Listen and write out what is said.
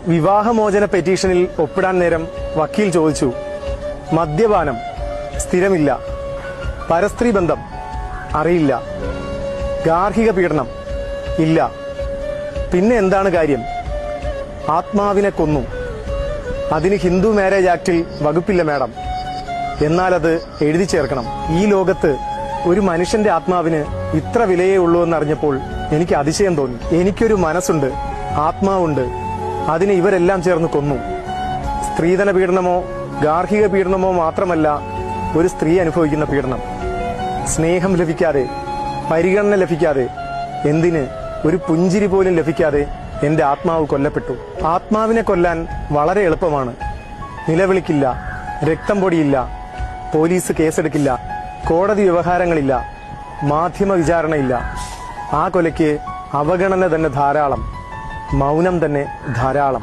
വിവാഹമോചന പെറ്റീഷനിൽ ഒപ്പിടാൻ നേരം വക്കീൽ ചോദിച്ചു, മദ്യപാനം സ്ഥിരമില്ല, പരസ്ത്രീ ബന്ധം അറിയില്ല, ഗാർഹിക പീഡനം ഇല്ല, പിന്നെ എന്താണ് കാര്യം? ആത്മാവിനെ കൊന്നു, അതിന് ഹിന്ദു മാരേജ് ആക്ടിൽ വകുപ്പില്ല മാഡം. എന്നാൽ അത് എഴുതി ചേർക്കണം. ഈ ലോകത്ത് ഒരു മനുഷ്യന്റെ ആത്മാവിന് ഇത്ര വിലയേ ഉള്ളൂ എന്നറിഞ്ഞപ്പോൾ എനിക്ക് അതിശയം തോന്നി. എനിക്കൊരു മനസ്സുണ്ട്, ആത്മാവുണ്ട്, അതിന് ഇവരെല്ലാം ചേർന്ന് കൊന്നു. സ്ത്രീധന പീഡനമോ ഗാർഹിക പീഡനമോ മാത്രമല്ല ഒരു സ്ത്രീ അനുഭവിക്കുന്ന പീഡനം. സ്നേഹം ലഭിക്കാതെ, പരിഗണന ലഭിക്കാതെ, എന്തിന് ഒരു പുഞ്ചിരി പോലും ലഭിക്കാതെ എന്റെ ആത്മാവ് കൊല്ലപ്പെട്ടു. ആത്മാവിനെ കൊല്ലാൻ വളരെ എളുപ്പമാണ്. നിലവിളിക്കില്ല, രക്തം പൊടിയില്ല, പോലീസ് കേസെടുക്കില്ല, കോടതി വ്യവഹാരങ്ങളില്ല, മാധ്യമ വിചാരണയില്ല. ആ കൊലയ്ക്ക് അവഗണന തന്നെ ധാരാളം, മൗനം തന്നെ ധാരാളം.